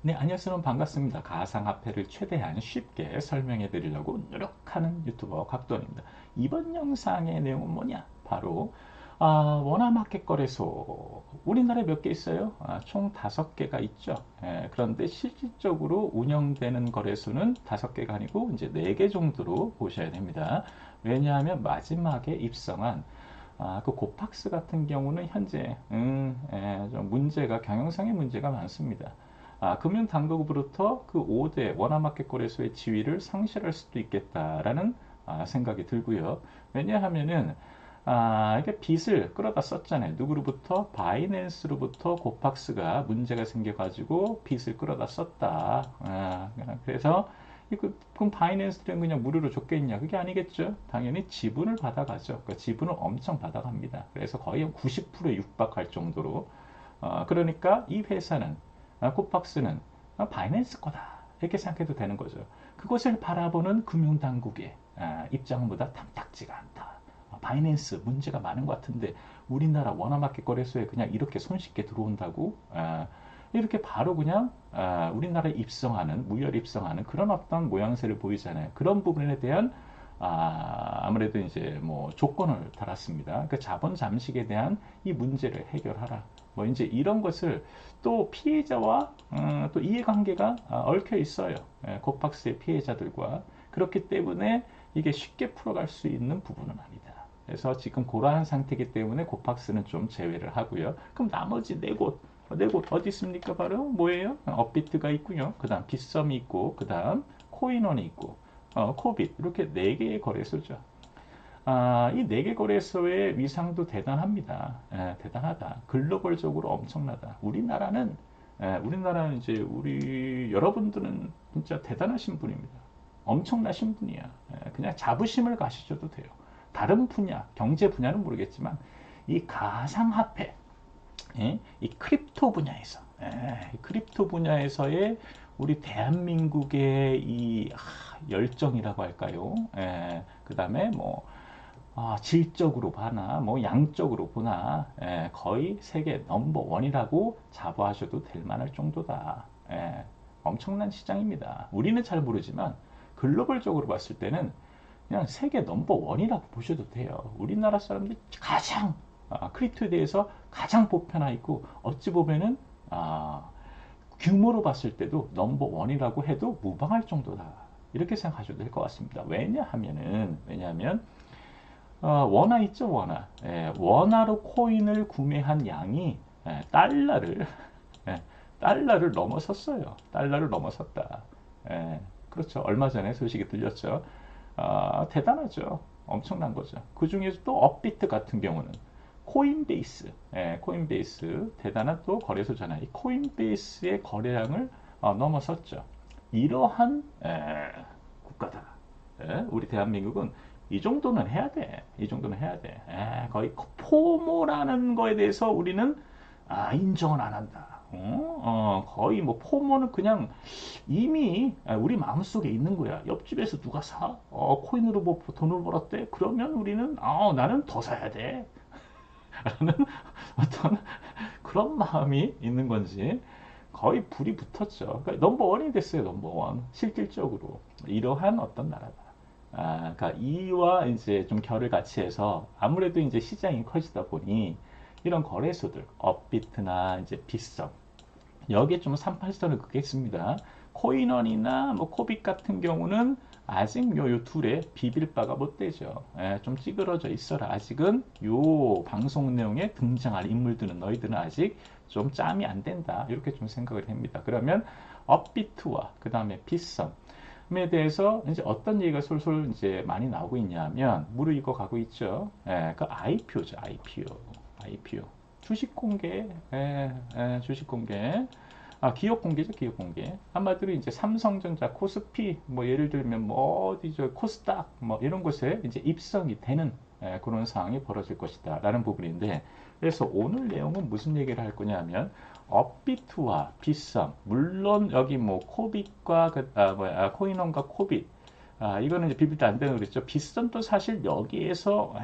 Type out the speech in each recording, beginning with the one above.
네, 안녕하세요. 반갑습니다. 가상화폐를 최대한 쉽게 설명해 드리려고 노력하는 유튜버 각돈입니다. 이번 영상의 내용은 뭐냐? 바로 원화마켓 거래소 우리나라에 몇 개 있어요? 총 5개가 있죠. 그런데 실질적으로 운영되는 거래소는 5개가 아니고 이제 4개 정도로 보셔야 됩니다. 왜냐하면 마지막에 입성한 그 고팍스 같은 경우는 현재 좀 문제가 경영상의 문제가 많습니다. 금융당국으로부터 그 5대 원화마켓 거래소의 지위를 상실할 수도 있겠다라는 생각이 들고요. 왜냐하면은 이게 빚을 끌어다 썼잖아요. 누구로부터? 바이낸스로부터 고팍스가 문제가 생겨가지고 빚을 끌어다 썼다. 그래서 그럼 바이낸스는 그냥 무료로 줬겠냐? 그게 아니겠죠. 당연히 지분을 받아가죠. 그 지분을 엄청 받아갑니다. 그래서 거의 90%에 육박할 정도로. 그러니까 이 회사는 코팍스는 바이낸스 거다 이렇게 생각해도 되는 거죠. 그것을 바라보는 금융당국의 입장은 보다 탐탁지가 않다. 바이낸스 문제가 많은 것 같은데 우리나라 원화마켓 거래소에 그냥 이렇게 손쉽게 들어온다고 이렇게 바로 그냥 우리나라에 입성하는 무혈 입성하는 그런 어떤 모양새를 보이잖아요. 그런 부분에 대한 아무래도 이제 뭐 조건을 달았습니다. 그 자본 잠식에 대한 이 문제를 해결하라. 뭐 이제 이런 것을 또 피해자와 또 이해관계가 얽혀 있어요. 코팍스의 피해자들과 그렇기 때문에 이게 쉽게 풀어갈 수 있는 부분은 아니다. 그래서 지금 그러한 상태이기 때문에 코팍스는 좀 제외를 하고요. 그럼 나머지 네 곳 어디 있습니까? 바로 뭐예요? 업비트가 있고요. 그 다음 빗썸이 있고 그 다음 코인원이 있고 코빗 이렇게 네 개의 거래소죠. 이 네 개 거래소의 위상도 대단합니다. 대단하다. 글로벌적으로 엄청나다. 우리나라는 이제 우리 여러분들은 진짜 대단하신 분입니다. 엄청나신 분이야. 그냥 자부심을 가지셔도 돼요. 다른 분야, 경제 분야는 모르겠지만 이 가상화폐, 이 크립토 분야에서, 이 크립토 분야에서의 우리 대한민국의 이 열정이라고 할까요? 그 다음에 뭐 질적으로 보나 뭐 양적으로 보나 거의 세계 넘버 원이라고 자부하셔도 될 만할 정도다. 엄청난 시장입니다. 우리는 잘 모르지만 글로벌적으로 봤을 때는 그냥 세계 넘버 원이라고 보셔도 돼요. 우리나라 사람들이 가장 크립토에 대해서 가장 보편화 있고 어찌 보면은 규모로 봤을 때도 넘버 원이라고 해도 무방할 정도다. 이렇게 생각하셔도 될 것 같습니다. 왜냐하면 원화 있죠, 원화. 원화로 코인을 구매한 양이 달러를 달러를 넘어섰어요. 달러를 넘어섰다. 그렇죠. 얼마 전에 소식이 들렸죠. 대단하죠. 엄청난 거죠. 그 중에서 또 업비트 같은 경우는 코인베이스 대단한 또 거래소잖아요. 이 코인베이스의 거래량을 넘어섰죠. 이러한 국가다. 우리 대한민국은 이 정도는 해야 돼. 이 정도는 해야 돼. 거의 포모라는 거에 대해서 우리는 인정을 안 한다. 거의 뭐 포모는 그냥 이미 우리 마음속에 있는 거야. 옆집에서 누가 사? 코인으로 뭐 돈을 벌었대? 그러면 우리는 나는 더 사야 돼. 라는 어떤 그런 마음이 있는 건지 거의 불이 붙었죠. 그러니까 넘버 원이 됐어요. 넘버 원. 실질적으로 이러한 어떤 나라다. 그러니까 이와 이제 좀 결을 같이 해서 아무래도 이제 시장이 커지다 보니 이런 거래소들, 업비트나 이제 빗썸 여기에 좀 삼팔선을 긋겠습니다. 코인원이나 뭐 코빗 같은 경우는 아직 요 둘에 비빌 바가 못 되죠. 좀 찌그러져 있어라. 아직은 요 방송 내용에 등장할 인물들은 너희들은 아직 좀 짬이 안 된다. 이렇게 좀 생각을 합니다. 그러면 업비트와 그 다음에 빗썸에 대해서 이제 어떤 얘기가 솔솔 이제 많이 나오고 있냐면 무르익어 가고 있죠. 그 IPO죠. IPO. 주식 공개, 주식 공개. 기업 공개죠, 기업 공개. 한마디로 이제 삼성전자, 코스피, 뭐 예를 들면 뭐 어디죠, 코스닥, 뭐 이런 곳에 이제 입성이 되는 그런 상황이 벌어질 것이다라는 부분인데, 그래서 오늘 내용은 무슨 얘기를 할 거냐면 업비트와 빗썸, 물론 여기 뭐 코빗과 코인원과 코빗, 이거는 이제 비빌 때 안 되는 그랬죠. 빗썸도 사실 여기에서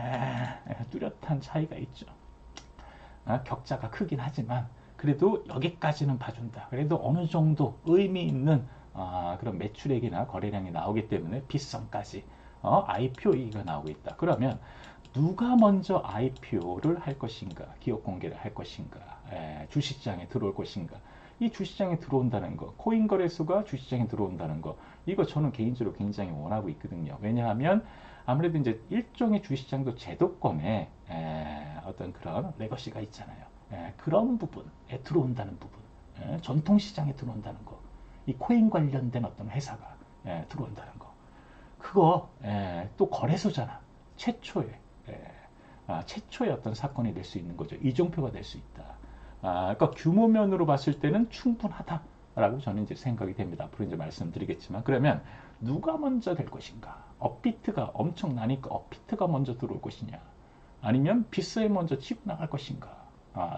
뚜렷한 차이가 있죠. 격차가 크긴 하지만 그래도 여기까지는 봐준다. 그래도 어느 정도 의미 있는 그런 매출액이나 거래량이 나오기 때문에 빗썸까지 IPO 얘기가 나오고 있다. 그러면 누가 먼저 IPO를 할 것인가, 기업 공개를 할 것인가, 주식시장에 들어올 것인가. 이 주식시장에 들어온다는 거, 코인 거래소가 주식시장에 들어온다는 거, 이거 저는 개인적으로 굉장히 원하고 있거든요. 왜냐하면 아무래도 이제 일종의 주식시장도 제도권에 어떤 그런 레거시가 있잖아요. 그런 부분에 들어온다는 부분, 전통시장에 들어온다는 거, 이 코인 관련된 어떤 회사가 들어온다는 거, 그거 또 거래소잖아. 최초의 최초의 어떤 사건이 될 수 있는 거죠. 이정표가 될 수 있다. 그러니까 규모면으로 봤을 때는 충분하다라고 저는 이제 생각이 됩니다. 앞으로 이제 말씀드리겠지만, 그러면 누가 먼저 될 것인가? 업비트가 엄청나니까 업비트가 먼저 들어올 것이냐? 아니면 빗썸이 먼저 치고 나갈 것인가?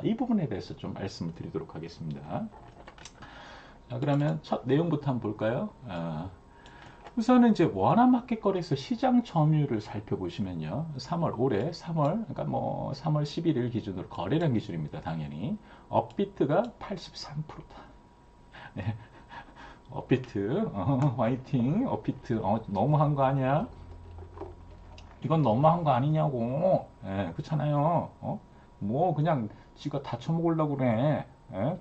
이 부분에 대해서 좀 말씀을 드리도록 하겠습니다. 그러면 첫 내용부터 한번 볼까요? 우선은 이제 원화마켓 거래소 시장 점유율을 살펴보시면요. 3월, 올해 3월, 그러니까 뭐 3월 11일 기준으로 거래량 기준입니다. 당연히. 업비트가 83%다. 네. 업비트, 화이팅. 업비트, 너무한 거 아니야? 이건 너무한 거 아니냐고. 그렇잖아요. 뭐 그냥 지가 다 처먹으려고 그래.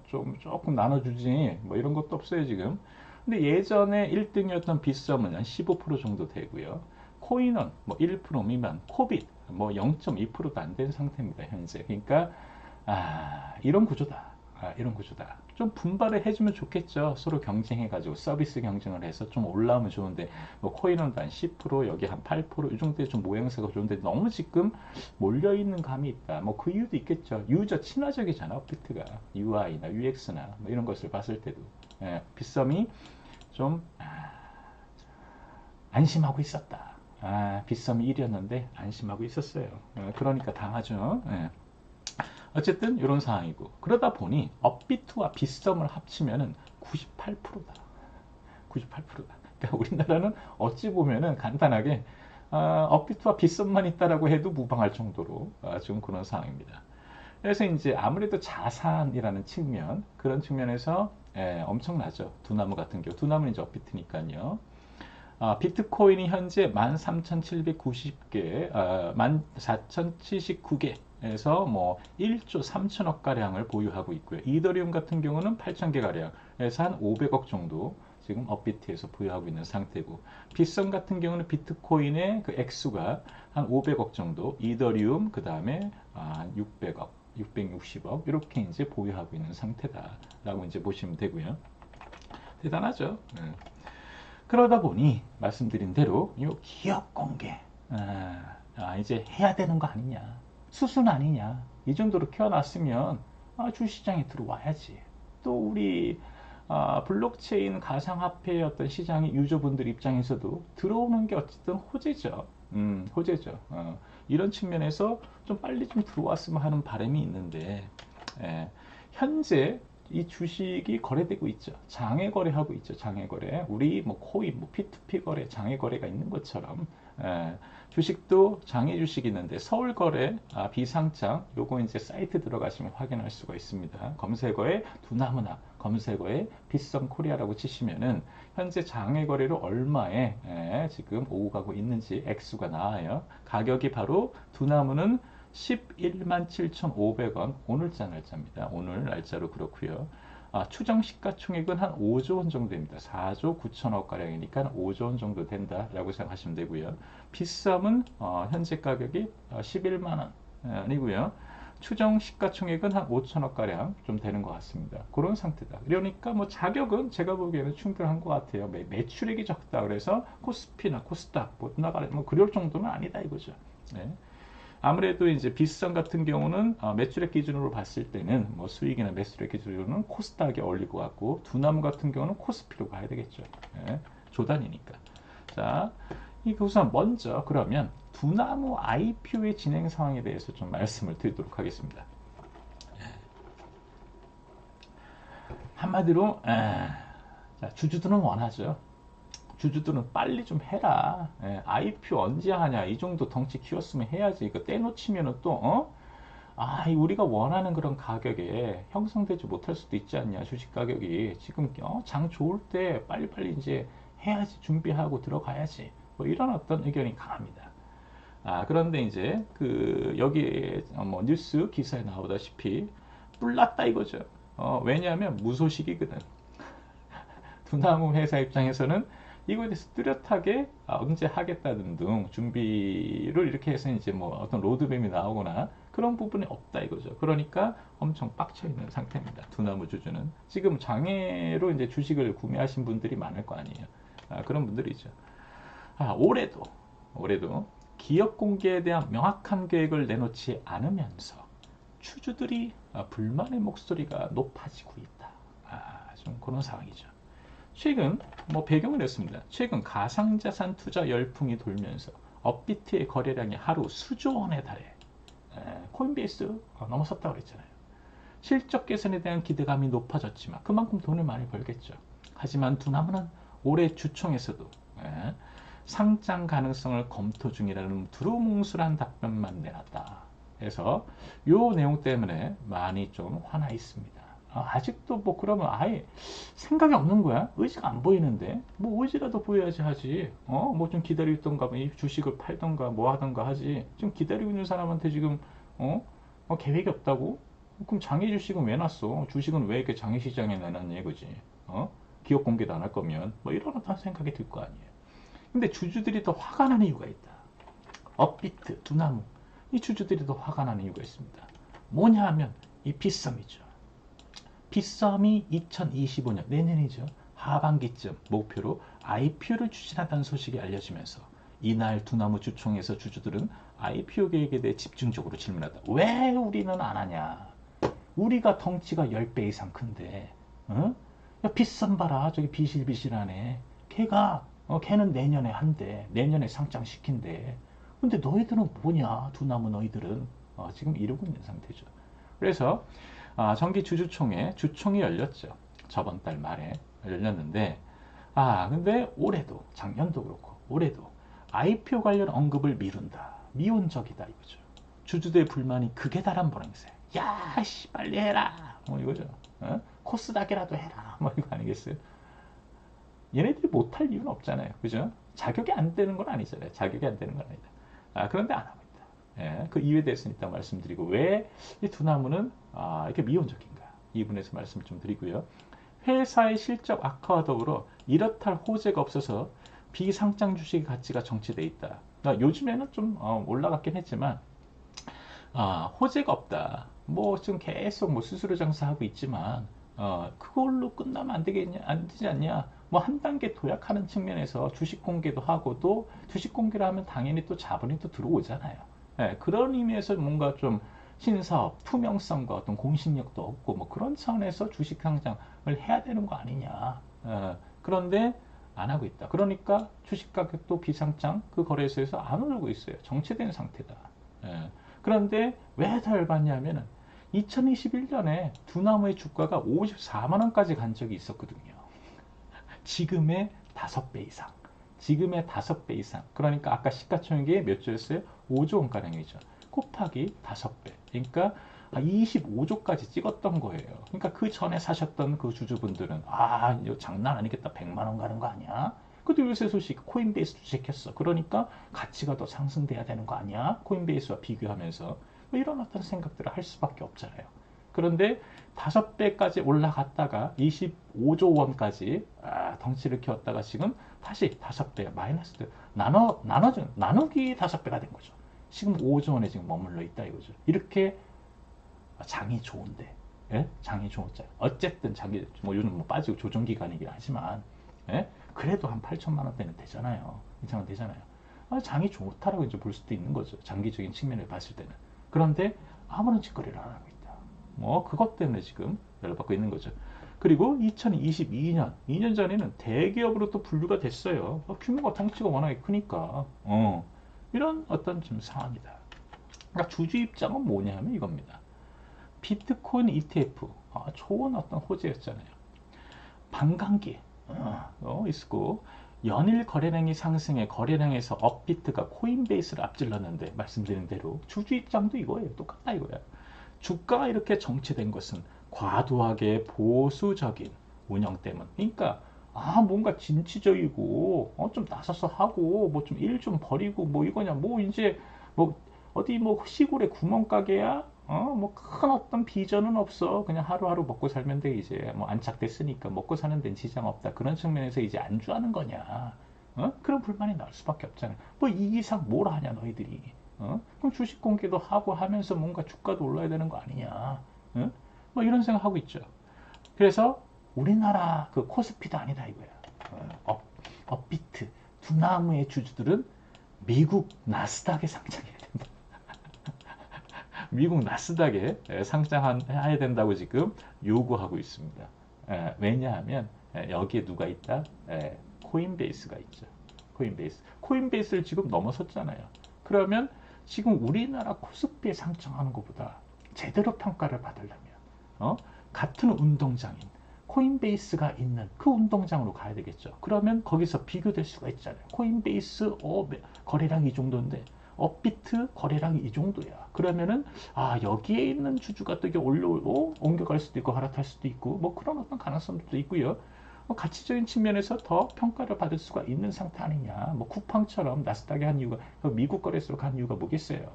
조금 나눠주지. 뭐 이런 것도 없어요, 지금. 근데 예전에 1등이었던 빗썸은 한 15% 정도 되고요. 코인은 뭐 1% 미만, 코빗 뭐 0.2%도 안 된 상태입니다, 현재. 그러니까 이런 구조다. 이런 구조다. 좀 분발을 해주면 좋겠죠. 서로 경쟁해가지고 서비스 경쟁을 해서 좀 올라오면 좋은데, 뭐 코인은 한 10%, 여기 한 8%, 이 정도의 좀 모양새가 좋은데 너무 지금 몰려있는 감이 있다. 뭐 그 이유도 있겠죠. 유저 친화적이잖아, 비트가. UI나 UX나 뭐 이런 것을 봤을 때도. 빗썸이 좀 안심하고 있었다. 빗썸이 1이었는데 안심하고 있었어요. 그러니까 당하죠. 어쨌든 이런 상황이고, 그러다 보니 업비트와 빗썸을 합치면은 98%다. 98%다. 그러니까 우리나라는 어찌 보면은 간단하게 업비트와 빗썸만 있다라고 해도 무방할 정도로 지금 그런 상황입니다. 그래서 이제 아무래도 자산이라는 측면, 그런 측면에서 엄청나죠. 두나무 같은 경우. 두나무는 이제 업비트니까요. 비트코인이 현재 13,790개, 14,079개에서 뭐 1조 3천억 가량을 보유하고 있고요. 이더리움 같은 경우는 8,000개 가량에서 한 500억 정도 지금 업비트에서 보유하고 있는 상태고, 빗썸 같은 경우는 비트코인의 그 액수가 한 500억 정도, 이더리움 그 다음에 한 600억, 660억 이렇게 이제 보유하고 있는 상태다라고 이제 보시면 되고요. 대단하죠. 그러다 보니 말씀드린 대로 이 기업 공개 이제 해야 되는 거 아니냐, 수순 아니냐, 이 정도로 키워놨으면 주시장에 들어와야지. 또 우리 블록체인 가상화폐의 어떤 시장의 유저분들 입장에서도 들어오는 게 어쨌든 호재죠. 호재죠. 이런 측면에서 좀 빨리 좀 들어왔으면 하는 바람이 있는데, 현재 이 주식이 거래되고 있죠. 장외 거래하고 있죠. 장외 거래. 우리 뭐 코인, 뭐 P2P 거래, 장외 거래가 있는 것처럼 주식도 장외 주식이 있는데, 서울 거래 비상장, 요거 이제 사이트 들어가시면 확인할 수가 있습니다. 검색어에 두나무나 검색어에 빗썸 코리아라고 치시면은 현재 장외 거래로 얼마에 지금 오고 가고 있는지 액수가 나와요. 가격이 바로 두나무는 11만 7,500원, 오늘자 날짜입니다. 오늘 날짜로 그렇고요. 추정 시가총액은 한 5조 원 정도 됩니다. 4조 9천억 가량이니까 5조 원 정도 된다라고 생각하시면 되고요. 빗썸은 현재 가격이 11만 원이고요. 추정 시가총액은 한 5천억 가량 좀 되는 것 같습니다. 그런 상태다. 그러니까 뭐 자격은 제가 보기에는 충분한 것 같아요. 매출액이 적다 그래서 코스피나 코스닥 못 나가래 뭐 그럴 정도는 아니다 이거죠. 네. 아무래도 이제 빗썸 같은 경우는 매출액 기준으로 봤을 때는 뭐 수익이나 매출액 기준으로는 코스닥에 어울릴 것 같고, 두나무 같은 경우는 코스피로 가야 되겠죠. 조단이니까. 자, 이거 우선 먼저 그러면 두나무 IPO의 진행 상황에 대해서 좀 말씀을 드리도록 하겠습니다. 한마디로 주주들은 원하죠. 주주들은 빨리 좀 해라. IPO 언제 하냐. 이 정도 덩치 키웠으면 해야지. 이거 떼놓치면은 또 우리가 원하는 그런 가격에 형성되지 못할 수도 있지 않냐, 주식 가격이. 지금 장 좋을 때 빨리빨리 이제 해야지, 준비하고 들어가야지. 뭐 이런 어떤 의견이 강합니다. 그런데 이제 여기 뭐 뉴스 기사에 나오다시피 뿔났다 이거죠. 왜냐하면 무소식이거든. 두나무 회사 입장에서는 이거에 대해서 뚜렷하게 언제 하겠다는 등 준비를 이렇게 해서 이제 뭐 어떤 로드맵이 나오거나 그런 부분이 없다 이거죠. 그러니까 엄청 빡쳐 있는 상태입니다. 두나무 주주는 지금 장애로 이제 주식을 구매하신 분들이 많을 거 아니에요. 그런 분들이죠. 올해도 기업 공개에 대한 명확한 계획을 내놓지 않으면서 주주들이 불만의 목소리가 높아지고 있다. 좀 그런 상황이죠. 최근 뭐 배경을 냈습니다. 최근 가상자산 투자 열풍이 돌면서 업비트의 거래량이 하루 수조 원에 달해 코인베이스 넘어섰다고 그랬잖아요. 실적 개선에 대한 기대감이 높아졌지만 그만큼 돈을 많이 벌겠죠. 하지만 두나무는 올해 주총에서도 상장 가능성을 검토 중이라는 두루뭉술한 답변만 내놨다. 그래서 이 내용 때문에 많이 좀 화나 있습니다. 아직도 뭐 그러면 아예 생각이 없는 거야? 의지가 안 보이는데 뭐 의지라도 보여야지 하지. 뭐 좀 기다리던가 뭐 주식을 팔던가 뭐 하던가 하지. 좀 기다리고 있는 사람한테 지금 계획이 없다고? 그럼 장외 주식은 왜 놨어? 주식은 왜 이렇게 장외 시장에 내놨냐 이거지. 기업 공개도 안 할 거면 뭐 이런 어떤 생각이 들 거 아니에요. 근데 주주들이 더 화가 나는 이유가 있다. 업비트, 두나무 이 주주들이 더 화가 나는 이유가 있습니다. 뭐냐 하면 이 빗썸이죠. 빗썸이 2025년 내년이죠. 하반기쯤 목표로 IPO를 추진한다는 소식이 알려지면서 이날 두나무 주총에서 주주들은 IPO 계획에 대해 집중적으로 질문했다. 왜 우리는 안 하냐? 우리가 덩치가 10배 이상 큰데 야, 빗썸 봐라. 저기 비실비실하네. 걔는 내년에 한대. 내년에 상장시킨대. 근데 너희들은 뭐냐? 두나무 너희들은 지금 이러고 있는 상태죠. 그래서 정기 주주총회 주총이 열렸죠. 저번 달 말에 열렸는데 근데 올해도 작년도 그렇고 올해도 IPO 관련 언급을 미룬다. 미온적이다 이거죠. 주주들의 불만이 극에 달한 모양새. 야, 씨 빨리 해라. 뭐 이거죠. 코스닥이라도 해라. 뭐 이거 아니겠어요? 얘네들이 못할 이유는 없잖아요. 그죠? 자격이 안 되는 건 아니잖아요. 자격이 안 되는 건 아니다. 그런데 안 하고 있다. 예, 그 이유에 대해서는 이따 말씀드리고 왜 이 두나무는 이렇게 미온적인가 이 부분에서 말씀을 좀 드리고요. 회사의 실적 악화와 더불어 이렇다 할 호재가 없어서 비상장 주식의 가치가 정체돼 있다. 요즘에는 좀 올라갔긴 했지만 호재가 없다. 뭐 지금 계속 뭐 수수료 장사하고 있지만 그걸로 끝나면 안 되겠냐, 안 되지 않냐? 뭐 한 단계 도약하는 측면에서 주식 공개도 하고 또 주식 공개를 하면 당연히 또 자본이 또 들어오잖아요. 그런 의미에서 뭔가 좀 신사업, 투명성과 어떤 공신력도 없고 뭐 그런 차원에서 주식 상장을 해야 되는 거 아니냐. 그런데 안 하고 있다. 그러니까 주식 가격도 비상장 그 거래소에서 안 오르고 있어요. 정체된 상태다. 그런데 왜 더 열받냐면은 2021년에 두나무의 주가가 54만 원까지 간 적이 있었거든요. 지금의 5배 이상. 지금의 5배 이상. 그러니까 아까 시가총액이 몇 조였어요? 5조 원가량이죠. 곱하기 5배. 그러니까 25조까지 찍었던 거예요. 그러니까 그 전에 사셨던 그 주주분들은 이거 장난 아니겠다. 100만 원 가는 거 아니야? 근데 요새 소식 코인베이스 주식했어. 그러니까 가치가 더 상승돼야 되는 거 아니야? 코인베이스와 비교하면서 뭐 이런 어떤 생각들을 할 수밖에 없잖아요. 그런데 5배까지 올라갔다가 25조 원까지 덩치를 키웠다가 지금 다시 5배 마이너스 나누기 5배가 된 거죠. 지금 5조 원에 지금 머물러 있다 이거죠. 이렇게 장이 좋은데, 장이 좋았잖아요. 어쨌든 장이 뭐 요즘 뭐 빠지고 조정 기간이긴 하지만, 그래도 한 8천만 원대는 되잖아요. 이상은 되잖아요. 장이 좋다라고 이제 볼 수도 있는 거죠. 장기적인 측면을 봤을 때는. 그런데 아무런 짓거리를 안 하고 있다. 뭐 그것 때문에 지금 열받고 있는 거죠. 그리고 2022년, 2년 전에는 대기업으로 또 분류가 됐어요. 규모가 덩치가 워낙에 크니까. 이런 어떤 좀 상황이다. 그러니까 주주 입장은 뭐냐 하면 이겁니다. 비트코인 ETF, 좋은 어떤 호재였잖아요. 반감기 있고 연일 거래량이 상승해 거래량에서 업비트가 코인베이스를 앞질렀는데 말씀드린 대로 주주 입장도 이거예요. 똑같다 이거야. 주가가 이렇게 정체된 것은 과도하게 보수적인 운영 때문. 그러니까 뭔가 진취적이고 좀 나서서 하고 뭐 좀 일 좀 버리고 뭐 이거냐 뭐 이제 뭐 어디 뭐 시골의 구멍가게야 뭐 큰 어떤 비전은 없어. 그냥 하루하루 먹고 살면 돼. 이제 뭐 안착됐으니까 먹고 사는 데는 지장 없다. 그런 측면에서 이제 안주하는 거냐. 그런 불만이 나올 수밖에 없잖아요. 뭐 이 이상 뭘 하냐 너희들이. 그럼 주식 공개도 하고 하면서 뭔가 주가도 올라야 되는 거 아니냐. 뭐 이런 생각하고 있죠. 그래서 우리나라 그 코스피도 아니다 이거야. 업비트, 두나무의 주주들은 미국 나스닥에 상장해야 된다. 미국 나스닥에 상장해야 된다고 지금 요구하고 있습니다. 왜냐하면 여기에 누가 있다? 코인베이스가 있죠. 코인베이스를 지금 넘어섰잖아요. 그러면 지금 우리나라 코스피에 상장하는 것보다 제대로 평가를 받으려면 같은 운동장인 코인베이스가 있는 그 운동장으로 가야 되겠죠. 그러면 거기서 비교될 수가 있잖아요. 코인베이스 거래량이 이 정도인데 업비트 거래량이 이 정도야. 그러면은 여기에 있는 주주가 또 이게 옮겨갈 수도 있고 갈아탈 수도 있고 뭐 그런 어떤 가능성도 있고요. 가치적인 측면에서 더 평가를 받을 수가 있는 상태 아니냐. 뭐 쿠팡처럼 나스닥에 한 이유가 미국 거래소로 간 이유가 뭐겠어요.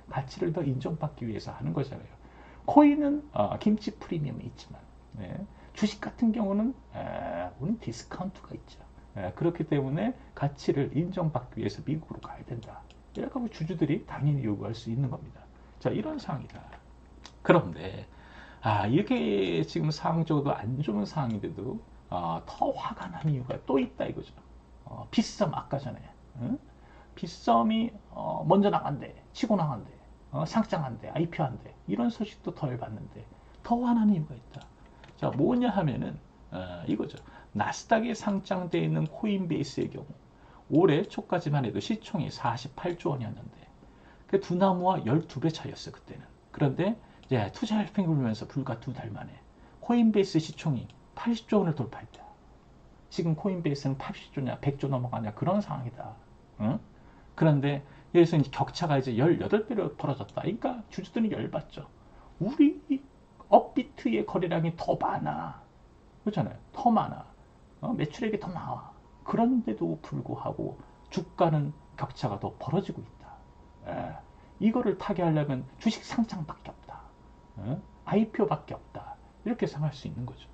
가치를 더 인정받기 위해서 하는 거잖아요. 코인은 김치 프리미엄이 있지만 주식 같은 경우는 우리는 디스카운트가 있죠. 그렇기 때문에 가치를 인정받기 위해서 미국으로 가야 된다. 이렇게 주주들이 당연히 요구할 수 있는 겁니다. 자, 이런 상황이다. 그런데 이렇게 지금 상황적으로 안 좋은 상황인데도 더 화가 나는 이유가 또 있다 이거죠. 빗썸 아까 전에 빗썸이 먼저 나간대, 치고 나간대, 상장한대, IPO한대 이런 소식도 더 열받는데 더 화나는 이유가 있다. 자, 뭐냐 하면은 이거죠. 나스닥에 상장되어 있는 코인베이스의 경우 올해 초까지만 해도 시총이 48조 원이었는데 그 두나무와 12배 차이였어요 그때는. 그런데 이제 투자 혈핑을 불면서 불과 2달 만에 코인베이스 시총이 80조 원을 돌파했다. 지금 코인베이스는 80조냐 100조 넘어가냐 그런 상황이다. 그런데 여기서 이제 격차가 이제 18배로 벌어졌다. 그러니까 주주들이 열받죠. 우리 업비트의 거래량이 더 많아. 그렇잖아요. 더 많아. 매출액이 더 나와. 그런데도 불구하고 주가는 격차가 더 벌어지고 있다. 이거를 타개하려면 주식 상장밖에 없다. IPO밖에 없다. 이렇게 생각할 수 있는 거죠.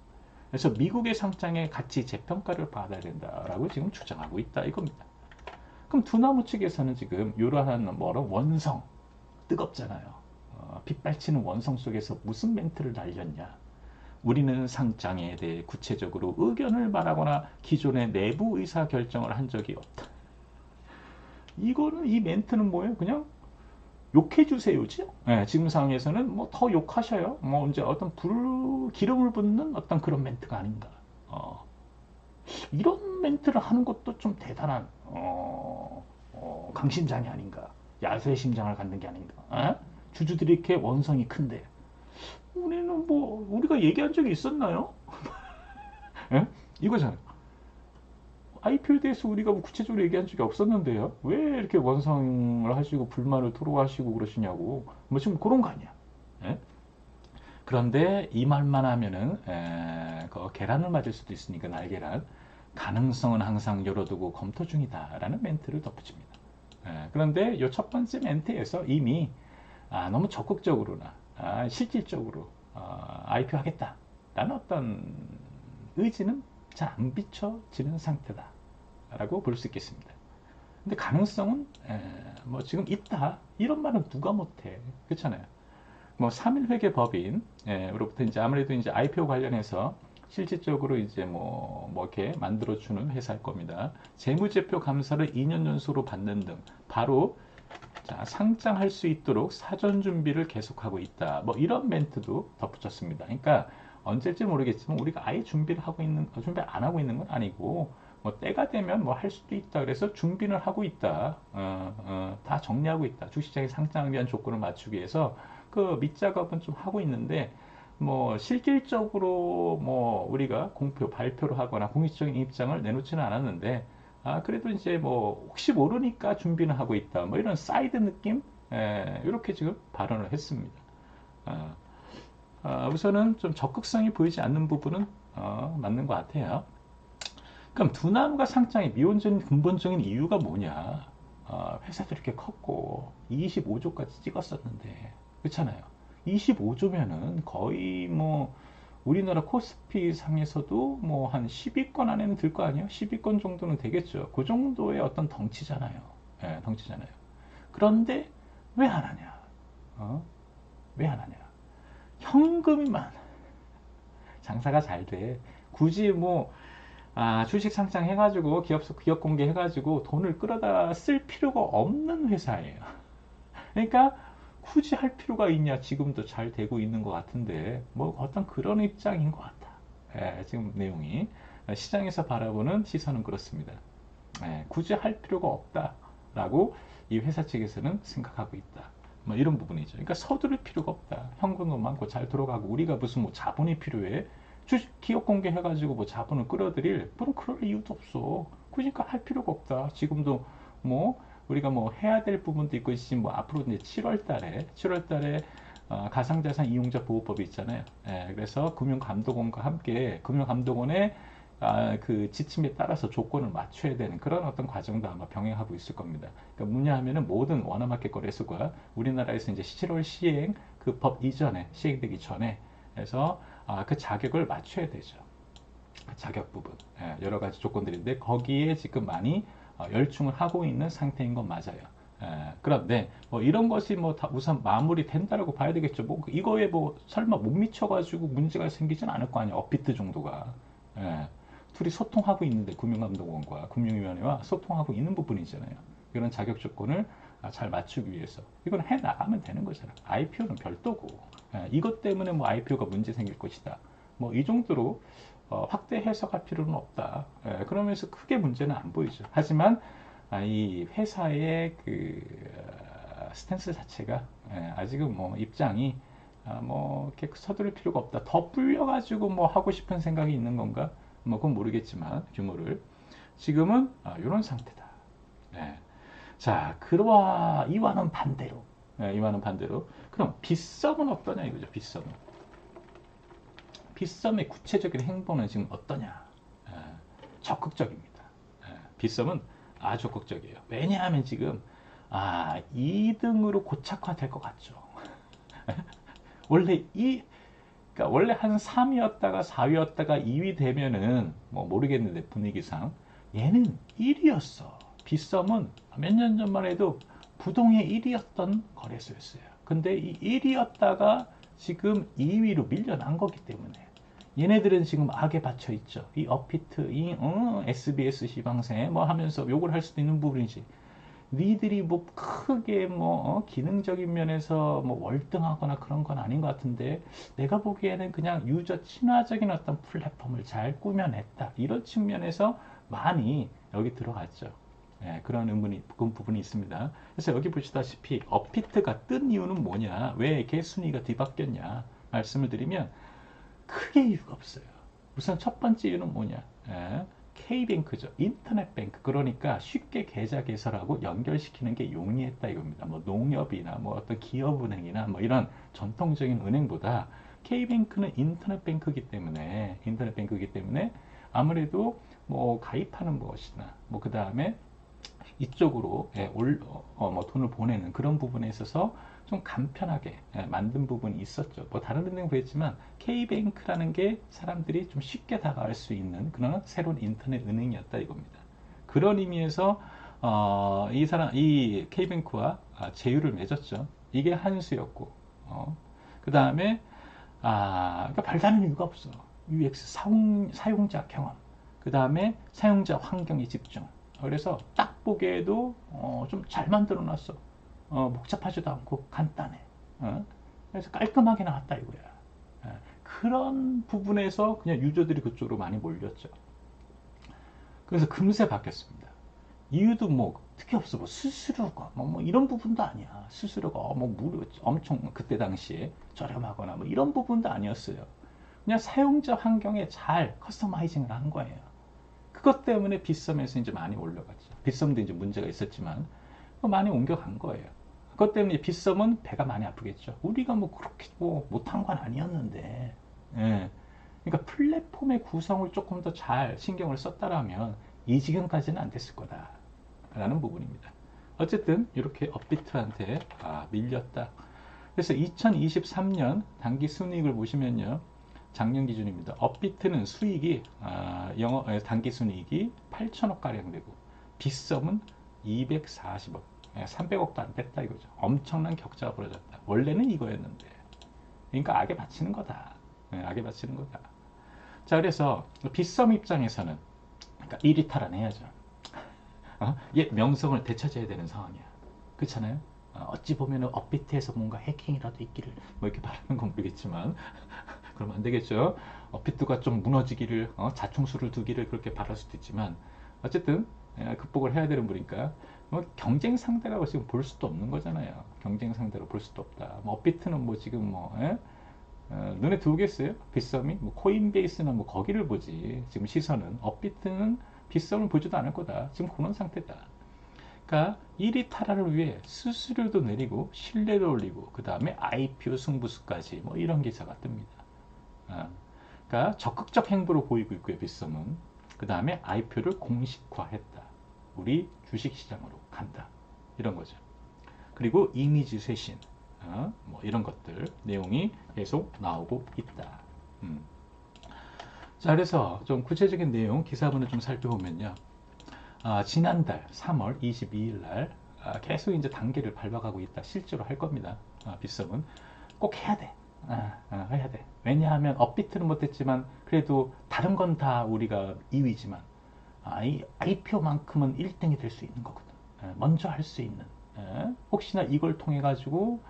그래서 미국의 상장의 가치 재평가를 받아야 된다라고 지금 주장하고 있다 이겁니다. 그럼 두나무 측에서는 지금 이러한 원성 뜨겁잖아요. 빗발치는 원성 속에서 무슨 멘트를 날렸냐. 우리는 상장에 대해 구체적으로 의견을 말하거나 기존의 내부 의사 결정을 한 적이 없다. 이 멘트는 뭐예요? 그냥 욕해 주세요죠. 지금 상황에서는 뭐 더 욕하셔요. 뭐 이제 어떤 기름을 붓는 어떤 그런 멘트가 아닌가. 이런 멘트를 하는 것도 좀 대단한 강심장이 아닌가. 야수의 심장을 갖는 게 아닌가. 주주들이 이렇게 원성이 큰데 우리는 뭐 우리가 얘기한 적이 있었나요? 이거잖아요. IPO에 대해서 우리가 뭐 구체적으로 얘기한 적이 없었는데요. 왜 이렇게 원성을 하시고 불만을 토로하시고 그러시냐고. 뭐 지금 그런 거 아니야. 그런데 이 말만 하면은 그 계란을 맞을 수도 있으니까 날계란. 가능성은 항상 열어두고 검토 중이다라는 멘트를 덧붙입니다. 그런데 이 첫 번째 멘트에서 이미 너무 적극적으로나 실질적으로 IPO 하겠다라는 어떤 의지는 잘 안 비춰지는 상태다 라고 볼 수 있겠습니다. 근데 가능성은 뭐 지금 있다 이런 말은 누가 못해. 그렇잖아요. 뭐 3일 회계 법인으로부터 이제 아무래도 이제 IPO 관련해서 실질적으로 이제 뭐 이렇게 만들어주는 회사일 겁니다. 재무제표 감사를 2년 연속으로 받는 등 바로 상장할 수 있도록 사전 준비를 계속하고 있다. 뭐 이런 멘트도 덧붙였습니다. 그러니까 언제일지 모르겠지만 우리가 아예 준비 안 하고 있는 건 아니고 뭐 때가 되면 뭐 할 수도 있다. 그래서 준비를 하고 있다. 다 정리하고 있다. 주식시장에 상장을 위한 조건을 맞추기 위해서 그 밑작업은 좀 하고 있는데 뭐 실질적으로 뭐 우리가 발표를 하거나 공식적인 입장을 내놓지는 않았는데 그래도 이제 뭐 혹시 모르니까 준비는 하고 있다. 뭐 이런 사이드 느낌 이렇게 지금 발언을 했습니다. 어, 우선은 좀 적극성이 보이지 않는 부분은 맞는 것 같아요. 그럼 두나무가 상장의 미온적인 근본적인 이유가 뭐냐? 회사도 이렇게 컸고 25조까지 찍었었는데 그렇잖아요. 25조면은 거의 뭐 우리나라 코스피 상에서도 뭐 한 10위권 안에는 들 거 아니에요? 10위권 정도는 되겠죠. 그 정도의 어떤 덩치잖아요. 예, 덩치잖아요. 그런데 왜 안 하냐? 어? 왜 안 하냐? 현금만 장사가 잘 돼. 굳이 뭐 주식 상장해가지고 기업 공개해가지고 돈을 끌어다 쓸 필요가 없는 회사예요. 그러니까 굳이 할 필요가 있냐? 지금도 잘 되고 있는 것 같은데 뭐 어떤 그런 입장인 것 같다. 예, 지금 내용이 시장에서 바라보는 시선은 그렇습니다. 예, 굳이 할 필요가 없다라고 이 회사 측에서는 생각하고 있다. 뭐 이런 부분이죠. 그러니까 서두를 필요가 없다. 현금도 많고 잘 들어가고 우리가 무슨 뭐 자본이 필요해? 주식 기업 공개해가지고 뭐 자본을 끌어들일 그럴 이유도 없어. 그러니까 할 필요가 없다. 지금도 뭐 우리가 뭐 해야 될 부분도 있고 지금 뭐 앞으로 이제 7월 달에 가상자산 이용자 보호법이 있잖아요. 예, 그래서 금융감독원과 함께 금융감독원의 그 지침에 따라서 조건을 맞춰야 되는 그런 어떤 과정도 아마 병행하고 있을 겁니다. 그러니까 뭐냐 하면은 모든 원화마켓 거래소가 우리나라에서 이제 7월 시행 그 법 이전에 시행되기 전에 해서 그 자격을 맞춰야 되죠. 그 자격 부분 여러 가지 조건들인데 거기에 지금 많이 열중을 하고 있는 상태인 건 맞아요. 그런데 뭐 이런 것이 뭐 다 우선 마무리 된다라고 봐야 되겠죠. 뭐 이거에 뭐 설마 못 미쳐가지고 문제가 생기진 않을 거 아니야. 업비트 정도가. 둘이 소통하고 있는데 금융감독원과 금융위원회와 소통하고 있는 부분이잖아요. 이런 자격 조건을 잘 맞추기 위해서 이건 해 나가면 되는 거잖아. IPO는 별도고 이것 때문에 뭐 IPO가 문제 생길 것이다. 뭐 이 정도로 확대 해석할 필요는 없다. 그러면서 크게 문제는 안 보이죠. 하지만 이 회사의 그 스탠스 자체가 아직은 뭐 입장이 뭐 이렇게 서두를 필요가 없다. 더 불려가지고 뭐 하고 싶은 생각이 있는 건가? 뭐 그건 모르겠지만 규모를 지금은 이런 상태다. 네. 자, 이와는 반대로. 그럼 빗썸은 어떠냐 이거죠. 빗썸의 구체적인 행보는 지금 어떠냐? 적극적입니다. 빗썸은 아주 적극적이에요. 왜냐하면 지금 2등으로 고착화될 것 같죠. 원래 그러니까 원래 한 3위였다가 4위였다가 2위 되면은 뭐 모르겠는데 분위기상 얘는 1위였어. 빗썸은 몇 년 전만 해도 부동의 1위였던 거래소였어요. 근데 이 1위였다가 지금 2위로 밀려난 거기 때문에 얘네들은 지금 악에 받쳐 있죠. 이 업비트, SBS 시방세 뭐 하면서 욕을 할 수도 있는 부분이지. 니들이 뭐 크게 뭐 기능적인 면에서 뭐 월등하거나 그런 건 아닌 것 같은데 내가 보기에는 그냥 유저 친화적인 어떤 플랫폼을 잘 꾸며냈다 이런 측면에서 많이 여기 들어갔죠. 그런 그 부분이 있습니다. 그래서 여기 보시다시피 업비트가 뜬 이유는 뭐냐, 왜 이렇게 순위가 뒤바뀌었냐 말씀을 드리면 크게 이유가 없어요. 우선 첫 번째 이유는 뭐냐, K뱅크죠. 인터넷 뱅크. 그러니까 쉽게 계좌 개설하고 연결시키는 게 용이했다 이겁니다. 뭐 농협이나 뭐 어떤 기업은행이나 뭐 이런 전통적인 은행보다 K뱅크는 인터넷 뱅크이기 때문에 아무래도 뭐 가입하는 것이나 뭐 그 다음에 이쪽으로 뭐 돈을 보내는 그런 부분에 있어서 좀 간편하게 만든 부분이 있었죠. 뭐 다른 은행 그랬지만 K뱅크라는 게 사람들이 좀 쉽게 다가갈 수 있는 그런 새로운 인터넷 은행이었다 이겁니다. 그런 의미에서 이 K뱅크와 제휴를 맺었죠. 이게 한 수였고, 그 다음에 그러니까 별다른 이유가 없어. UX 사용자 경험, 그 다음에 사용자 환경에 집중. 그래서 딱 보기에도 좀 잘 만들어 놨어. 복잡하지도 않고 간단해. 그래서 깔끔하게 나왔다 이거야. 그런 부분에서 그냥 유저들이 그쪽으로 많이 몰렸죠. 그래서 금세 바뀌었습니다. 이유도 뭐 특히 없어. 뭐 수수료가 뭐 이런 부분도 아니야. 수수료가 뭐 무료 엄청 그때 당시에 저렴하거나 뭐 이런 부분도 아니었어요. 그냥 사용자 환경에 잘 커스터마이징을 한 거예요. 그것 때문에 빗썸에서 이제 많이 올라갔죠. 빗썸도 이제 문제가 있었지만 많이 옮겨간 거예요. 그것 때문에 빗썸은 배가 많이 아프겠죠. 우리가 뭐 그렇게 뭐 못한 건 아니었는데. 예. 그러니까 플랫폼의 구성을 조금 더 잘 신경을 썼다라면 이 지경까지는 안 됐을 거다라는 부분입니다. 어쨌든 이렇게 업비트한테 밀렸다. 그래서 2023년 단기 순이익을 보시면요. 작년 기준입니다. 업비트는 수익이 단기 순이익이 8천억 가량 되고 빗썸은 240억, 300억도 안 됐다 이거죠. 엄청난 격차가 벌어졌다. 원래는 이거였는데. 그러니까 악에 바치는 거다. 악에 바치는 거다. 자, 그래서 빗썸 입장에서는 그러니까 1위 탈환해야죠. 얘 명성을 되찾아야 되는 상황이야. 그렇잖아요? 어찌 보면 업비트에서 뭔가 해킹이라도 있기를 뭐 이렇게 바라는 건 모르겠지만 그러면 안 되겠죠. 업비트가 좀 무너지기를 자충수를 두기를 그렇게 바랄 수도 있지만 어쨌든 극복을 해야 되는 분이니까 뭐 경쟁 상대라고 지금 볼 수도 없는 거잖아요. 경쟁 상대로 볼 수도 없다. 뭐 업비트는 뭐 지금 뭐 눈에 들어오겠어요? 빗썸이 뭐 코인베이스나 뭐 거기를 보지. 지금 시선은 업비트는 빗썸을 보지도 않을 거다. 지금 그런 상태다. 그러니까 1위 탈환을 위해 수수료도 내리고 신뢰도 올리고 그 다음에 IPO 승부수까지 뭐 이런 기사가 뜹니다. 그러니까 적극적 행보를 보이고 있고요. 빗썸은 그 다음에 IPO를 공식화했다. 우리 주식시장으로 간다. 이런 거죠. 그리고 이미지 쇄신 뭐 이런 것들 내용이 계속 나오고 있다. 자, 그래서 좀 구체적인 내용 기사문을 좀 살펴보면요. 지난달 3월 22일 날 계속 이제 단계를 밟아가고 있다. 실제로 할 겁니다. 빗썸은 꼭 해야 돼. 해야 돼. 왜냐하면 업비트는 못했지만 그래도 다른 건 다 우리가 2위지만 IPO만큼은 1등이 될 수 있는 거거든. 먼저 할 수 있는. 혹시나 이걸 통해 가지고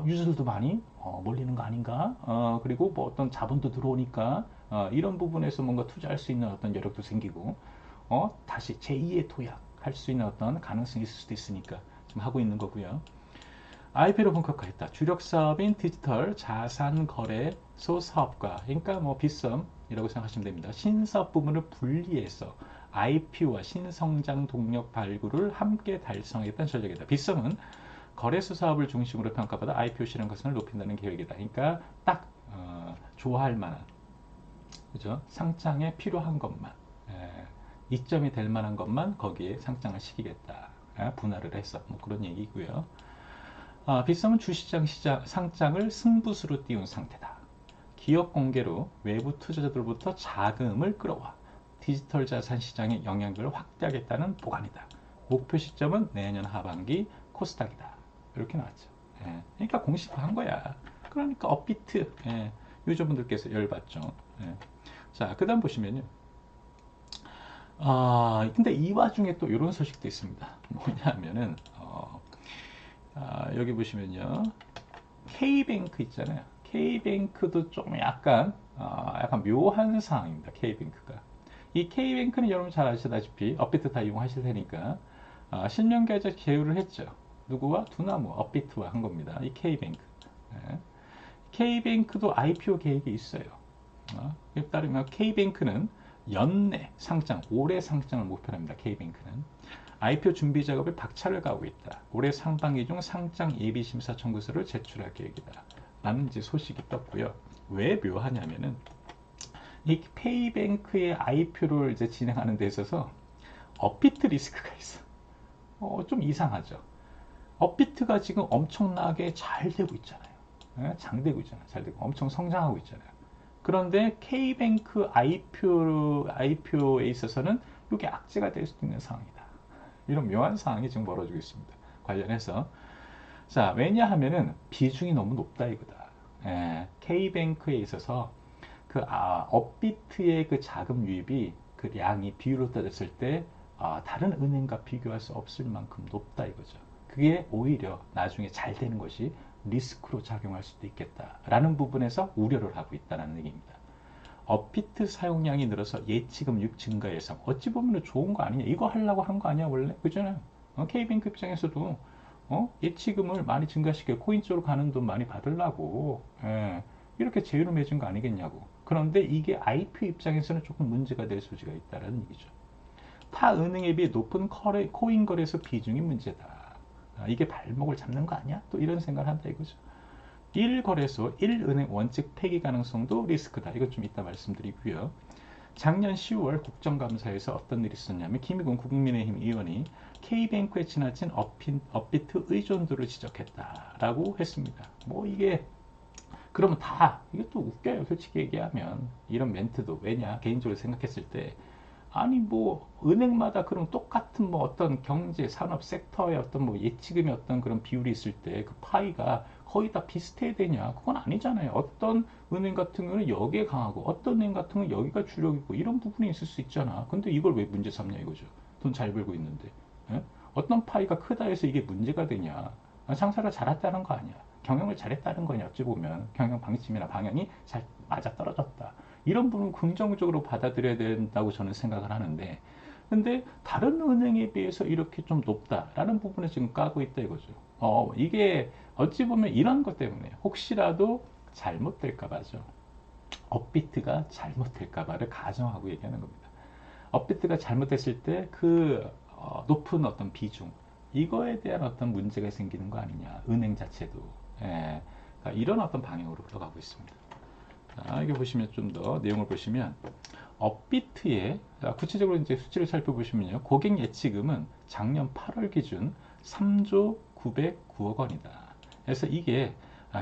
유저들도 많이 몰리는 거 아닌가? 그리고 뭐 어떤 자본도 들어오니까 이런 부분에서 뭔가 투자할 수 있는 어떤 여력도 생기고 다시 제2의 도약 할 수 있는 어떤 가능성이 있을 수도 있으니까 지금 하고 있는 거고요. IP를 본격화했다. 주력 사업인 디지털 자산 거래소 사업과 그러니까 뭐 빗썸이라고 생각하시면 됩니다. 신사업 부문을 분리해서 IP와 신성장 동력 발굴을 함께 달성했던 전략이다. 빗썸은 거래소 사업을 중심으로 평가받아 IPO 실현 가능성을 높인다는 계획이다. 그러니까 딱 좋아할 만한 그죠? 상장에 필요한 것만 이점이 될 만한 것만 거기에 상장을 시키겠다. 분할을 해서 뭐 그런 얘기고요. 빗썸은 주시장 상장을 승부수로 띄운 상태다. 기업 공개로 외부 투자자들로부터 자금을 끌어와 디지털 자산 시장의 영향력을 확대하겠다는 보관이다. 목표 시점은 내년 하반기 코스닥이다. 이렇게 나왔죠. 그러니까 공식화한 거야. 그러니까 업비트 유저분들께서 열받죠. 자, 그 다음 보시면요. 근데 이 와중에 또 이런 소식도 있습니다. 뭐냐면은 여기 보시면요. K뱅크 있잖아요. K뱅크도 좀 약간 묘한 상황입니다. K뱅크가. 이 K뱅크는 여러분 잘 아시다시피 업비트 다 이용하실 테니까 실명 계좌 제휴를 했죠. 누구와? 두나무 업비트와 한 겁니다. 이 K뱅크. K뱅크도 IPO 계획이 있어요. 이에 따르면 K뱅크는 연내 상장, 올해 상장을 목표로 합니다. K뱅크는. IPO 준비 작업에 박차를 가하고 있다. 올해 상반기 중 상장 예비 심사 청구서를 제출할 계획이다. 라는 이제 소식이 떴고요. 왜 묘하냐면은 이 K뱅크의 IPO를 이제 진행하는 데 있어서 업비트 리스크가 있어. 좀 이상하죠. 업비트가 지금 엄청나게 잘 되고 있잖아요. 장되고 있잖아요. 잘 되고 엄청 성장하고 있잖아요. 그런데 K뱅크 IPO에 있어서는 이게 악재가 될 수도 있는 상황이다. 이런 묘한 상황이 지금 벌어지고 있습니다. 관련해서. 자, 왜냐하면은 비중이 너무 높다 이거다. K뱅크에 있어서 그 업비트의 그 자금 유입이 그 양이 비율로 따졌을 때 다른 은행과 비교할 수 없을 만큼 높다 이거죠. 그게 오히려 나중에 잘 되는 것이 리스크로 작용할 수도 있겠다라는 부분에서 우려를 하고 있다는 얘기입니다. 업비트 사용량이 늘어서 예치금 증가 예상. 어찌 보면 좋은 거 아니냐. 이거 하려고 한 거 아니야 원래. 그잖아요. K뱅크 입장에서도 예치금을 많이 증가시켜 코인 쪽으로 가는 돈 많이 받으려고 이렇게 제휴를 맺은 거 아니겠냐고. 그런데 이게 IPO 입장에서는 조금 문제가 될 소지가 있다는 얘기죠. 타 은행에 비해 높은 코인 거래소 비중이 문제다. 이게 발목을 잡는 거 아니야? 또 이런 생각을 한다 이거죠. 1거래소 1은행 원칙 폐기 가능성도 리스크다. 이것 좀 이따 말씀드리고요. 작년 10월 국정감사에서 어떤 일이 있었냐면 김의곤 국민의힘 의원이 K뱅크에 지나친 업비트 의존도를 지적했다라고 했습니다. 뭐 이게 그러면 다 이게 또 웃겨요. 솔직히 얘기하면 이런 멘트도 왜냐 개인적으로 생각했을 때 아니 뭐 은행마다 그런 똑같은 뭐 어떤 경제 산업 섹터의 어떤 뭐 예치금의 어떤 그런 비율이 있을 때 그 파이가 거의 다 비슷해야 되냐 그건 아니잖아요. 어떤 은행 같은 경우는 여기에 강하고 어떤 은행 같은 경우는 여기가 주력이고 이런 부분이 있을 수 있잖아. 근데 이걸 왜 문제 삼냐 이거죠. 돈 잘 벌고 있는데 예? 어떤 파이가 크다 해서 이게 문제가 되냐. 장사를 잘했다는 거 아니야. 경영을 잘했다는 거냐. 어찌 보면 경영 방침이나 방향이 잘 맞아 떨어졌다. 이런 부분은 긍정적으로 받아들여야 된다고 저는 생각을 하는데 근데 다른 은행에 비해서 이렇게 좀 높다라는 부분을 지금 까고 있다 이거죠. 이게 어찌 보면 이런 것 때문에 혹시라도 잘못될까 봐죠. 업비트가 잘못될까 봐를 가정하고 얘기하는 겁니다. 업비트가 잘못됐을 때 그 높은 어떤 비중 이거에 대한 어떤 문제가 생기는 거 아니냐. 은행 자체도. 예, 그러니까 이런 어떤 방향으로 흘러가고 있습니다. 자, 여기 보시면 좀 더 내용을 보시면 업비트의 구체적으로 이제 수치를 살펴보시면요. 고객 예치금은 작년 8월 기준 3조 909억 원이다. 그래서 이게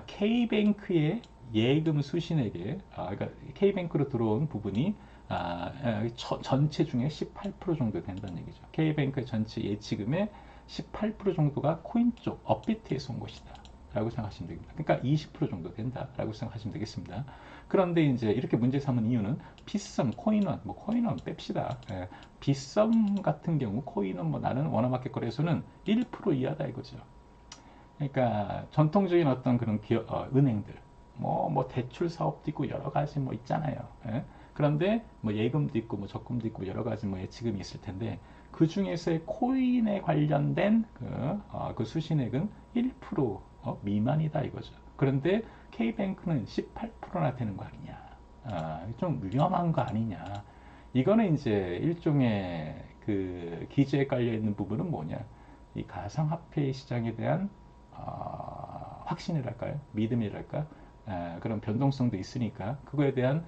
K뱅크의 예금 수신액에 그러니까 K뱅크로 들어온 부분이 전체 중에 18% 정도 된다는 얘기죠. K뱅크의 전체 예치금의 18% 정도가 코인 쪽 업비트에서 온 것이다. 라고 생각하시면 됩니다. 그러니까 20% 정도 된다라고 생각하시면 되겠습니다. 그런데 이제 이렇게 문제 삼은 이유는 빗썸, 코인원, 뭐 코인원 뺍시다. 예, 빗썸 같은 경우 코인원 뭐 나는 워너마켓 거래소는 1% 이하다 이거죠. 그러니까 전통적인 어떤 그런 은행들, 뭐 대출 사업도 있고 여러 가지 뭐 있잖아요. 예? 그런데 뭐 예금도 있고 뭐 적금도 있고 여러 가지 뭐 예치금이 있을 텐데 그 중에서의 코인에 관련된 그 수신액은 1% 미만이다 이거죠. 그런데 K뱅크는 18%나 되는 거 아니냐. 좀 위험한 거 아니냐. 이거는 이제 일종의 그 기재에 깔려 있는 부분은 뭐냐. 이 가상화폐 시장에 대한 확신이랄까요? 믿음이랄까? 그런 변동성도 있으니까 그거에 대한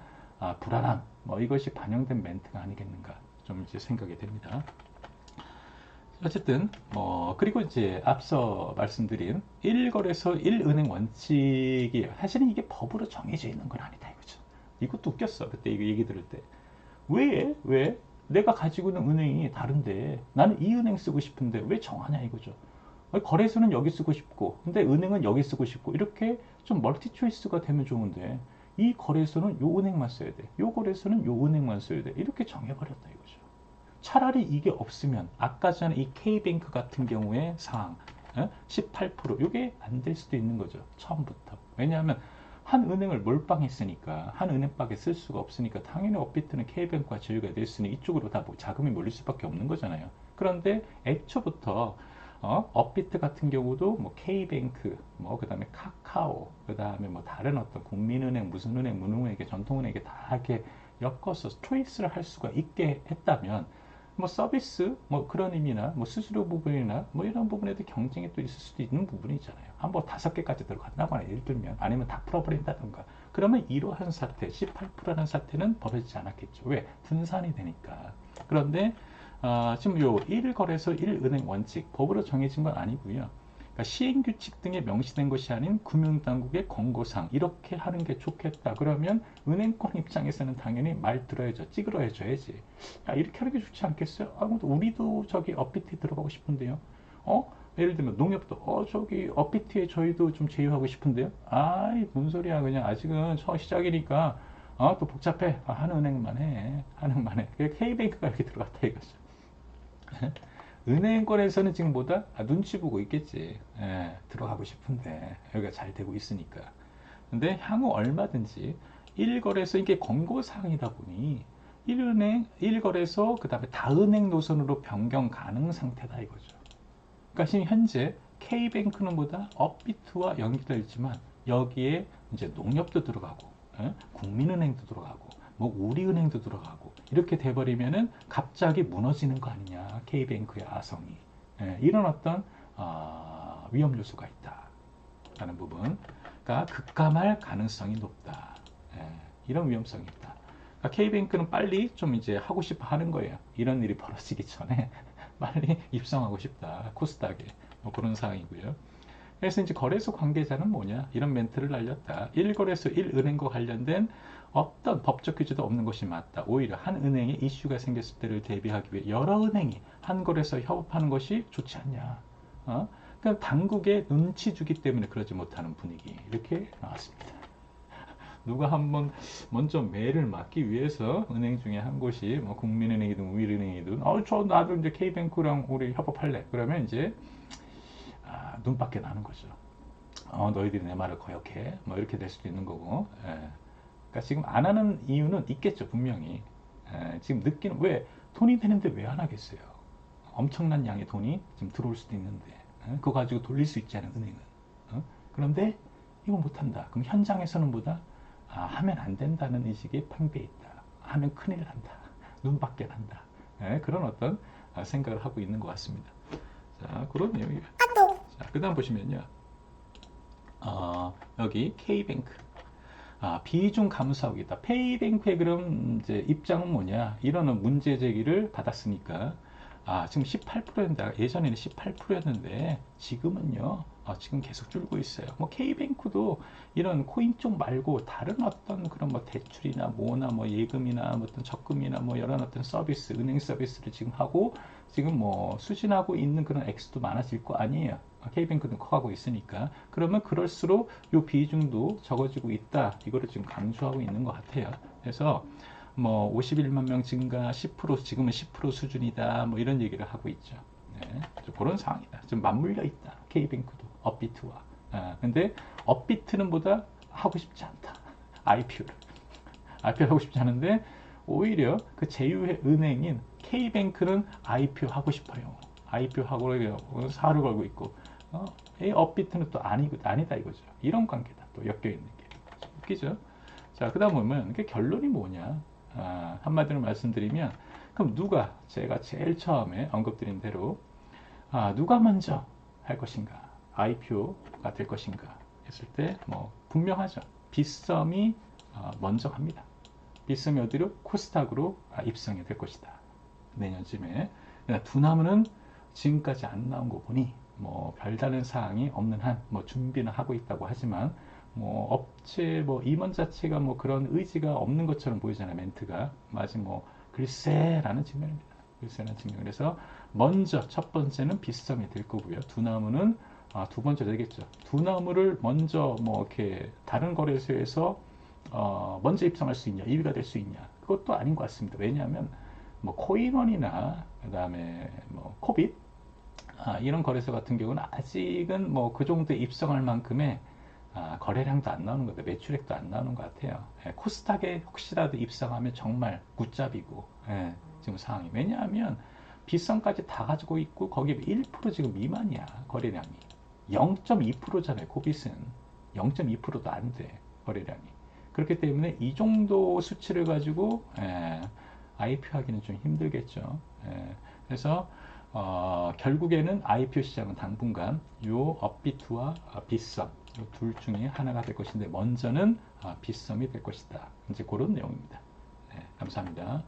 불안함, 뭐 이것이 반영된 멘트가 아니겠는가 좀 이제 생각이 됩니다. 어쨌든 그리고 이제 앞서 말씀드린 1거래소 1은행 원칙이 사실은 이게 법으로 정해져 있는 건 아니다 이거죠. 이것도 웃겼어. 그때 이거 얘기 들을 때. 왜? 내가 가지고 있는 은행이 다른데 나는 이 은행 쓰고 싶은데 왜 정하냐 이거죠. 거래소는 여기 쓰고 싶고 근데 은행은 여기 쓰고 싶고 이렇게 좀 멀티 초이스가 되면 좋은데 이 거래소는 요 은행만 써야 돼. 요 거래소는 요 은행만 써야 돼. 이렇게 정해버렸다 이거죠. 차라리 이게 없으면 아까 전에 이 K뱅크 같은 경우의 상황 18% 이게 안 될 수도 있는 거죠. 처음부터. 왜냐하면 한 은행을 몰빵했으니까 한 은행밖에 쓸 수가 없으니까 당연히 업비트는 K뱅크와 제휴가 됐으니 이쪽으로 다 자금이 몰릴 수밖에 없는 거잖아요. 그런데 애초부터 업비트 같은 경우도 뭐 K뱅크, 뭐 그다음에 카카오, 그다음에 뭐 다른 어떤 국민은행, 무슨 은행, 무능은행, 전통은행에 다 이렇게 엮어서 초이스를 할 수가 있게 했다면 뭐 서비스 뭐 그런 의미나 뭐 수수료 부분이나 뭐 이런 부분에도 경쟁이 또 있을 수도 있는 부분이 있잖아요. 한번 5개까지 들어간다거나 예를 들면 아니면 다 풀어버린다던가 그러면 이러한 사태 18%라는 사태는 벌어지지 않았겠죠. 왜? 분산이 되니까. 그런데 지금 요 1거래소 1은행 원칙 법으로 정해진 건 아니고요. 그러니까 시행규칙 등에 명시된 것이 아닌 금융당국의 권고사항 이렇게 하는 게 좋겠다. 그러면 은행권 입장에서는 당연히 말 들어야죠. 찌그러야줘야지. 야, 이렇게 하는 게 좋지 않겠어요? 우리도 저기 업비트에 들어가고 싶은데요. 예를 들면 농협도 저기 업비트에 저희도 좀 제휴하고 싶은데요. 아이 뭔 소리야. 그냥 아직은 처음 시작이니까 또 복잡해. 한 은행만 해. 한 은행만 해. K뱅크가 이렇게 들어갔다 이거죠. 은행권에서는 지금 보다 눈치 보고 있겠지. 들어가고 싶은데 여기가 잘 되고 있으니까. 근데 향후 얼마든지 1거래소 이게 권고사항이다 보니 1은행, 1거래소 그 다음에 다은행 노선으로 변경 가능 상태다 이거죠. 그러니까 지금 현재 K뱅크는 보다 업비트와 연계되어 있지만 여기에 이제 농협도 들어가고 국민은행도 들어가고 뭐 우리은행도 들어가고 이렇게 돼버리면은 갑자기 무너지는 거 아니냐 K뱅크의 아성이 이런 어떤 위험 요소가 있다라는 부분. 그러니까 급감할 가능성이 높다. 예, 이런 위험성이 있다. 그러니까 K뱅크는 빨리 좀 이제 하고 싶어 하는 거예요. 이런 일이 벌어지기 전에 빨리 입성하고 싶다. 코스닥에. 뭐 그런 상황이고요. 그래서 이제 거래소 관계자는 뭐냐? 이런 멘트를 날렸다. 1거래소 1은행과 관련된 어떤 법적 규제도 없는 것이 맞다. 오히려 한 은행에 이슈가 생겼을 때를 대비하기 위해 여러 은행이 한 거래소에 협업하는 것이 좋지 않냐. 그러니까 당국의 눈치 주기 때문에 그러지 못하는 분위기. 이렇게 나왔습니다. 누가 한번 먼저 매를 맞기 위해서 은행 중에 한 곳이 뭐 국민은행이든 우리은행이든 나도 이제 K뱅크랑 우리 협업할래. 그러면 이제 눈밖에 나는 거죠. 너희들이 내 말을 거역해. 뭐 이렇게 될 수도 있는 거고. 예. 그러니까 지금 안 하는 이유는 있겠죠, 분명히. 지금 느끼는 왜 돈이 되는데 왜 안 하겠어요? 엄청난 양의 돈이 지금 들어올 수도 있는데 그거 가지고 돌릴 수 있지 않은 은행은. 그런데 이거 못한다. 그럼 현장에서는 보다 하면 안 된다는 의식이 팽배해 있다. 하면 큰일 난다. 눈밖에 난다. 그런 어떤 생각을 하고 있는 것 같습니다. 자, 그런 내용이에요. 자, 그 다음 보시면요. 여기 K뱅크. 비중 감소하고 있다. K뱅크의 그럼 이제 입장은 뭐냐? 이런 문제 제기를 받았으니까. 지금 18%인데, 예전에는 18%였는데, 지금은요, 지금 계속 줄고 있어요. 뭐, K뱅크도 이런 코인 쪽 말고, 다른 어떤 그런 뭐 대출이나 뭐나 뭐 예금이나 뭐 어떤 적금이나 뭐 여러 어떤 서비스, 은행 서비스를 지금 하고, 지금 뭐 수신하고 있는 그런 액수도 많아질 거 아니에요. K뱅크도 커가고 있으니까. 그러면 그럴수록 이 비중도 적어지고 있다. 이거를 지금 강조하고 있는 것 같아요. 그래서 뭐 51만 명 증가 10% 지금은 10% 수준이다. 뭐 이런 얘기를 하고 있죠. 네, 그런 상황이다. 좀 맞물려 있다. K뱅크도 업비트와. 근데 업비트는 보다 하고 싶지 않다. IPO를. IPO 하고 싶지 않은데 오히려 그 제휴의 은행인 K뱅크는 IPO 하고 싶어요. IPO 하고 사활을 걸고 있고 이 업비트는 또 아니다 이거죠. 이런 관계다. 또 엮여 있는 게. 웃기죠? 자, 그 다음 보면 결론이 뭐냐? 한마디로 말씀드리면 그럼 누가 제가 제일 처음에 언급드린 대로 누가 먼저 할 것인가? IPO가 될 것인가? 했을 때 뭐 분명하죠. 빗썸이 먼저 갑니다. 빗썸이 어디로? 코스닥으로 입성이 될 것이다. 내년쯤에. 두나무는 지금까지 안 나온 거 보니 뭐 별다른 사항이 없는 한 뭐 준비는 하고 있다고 하지만 뭐 업체 뭐 임원 자체가 뭐 그런 의지가 없는 것처럼 보이잖아요. 멘트가 마치 뭐 글쎄라는 측면입니다. 글쎄라는 측면. 그래서 먼저 첫 번째는 빗썸이 될 거고요. 두나무는 두 번째 되겠죠. 두나무를 먼저 뭐 이렇게 다른 거래소에서 먼저 입성할 수 있냐, 2위가 될 수 있냐, 그것도 아닌 것 같습니다. 왜냐하면 뭐 코인원이나 그다음에 뭐 코빗 이런 거래소 같은 경우는 아직은 뭐 그 정도에 입성할 만큼의 거래량도 안 나오는 것 같아요. 매출액도 안 나오는 것 같아요. 코스닥에 혹시라도 입성하면 정말 굿잡이고 지금 상황이. 왜냐하면 빗성까지 다 가지고 있고 거기에 1% 지금 미만이야. 거래량이 0.2%잖아요. 코빗은 0.2%도 안 돼. 거래량이. 그렇기 때문에 이 정도 수치를 가지고 IPO 하기는 좀 힘들겠죠. 그래서 결국에는 IPO 시장은 당분간 요 업비트와 빗썸 둘 중에 하나가 될 것인데 먼저는 빗썸이 될 것이다. 이제 그런 내용입니다. 감사합니다.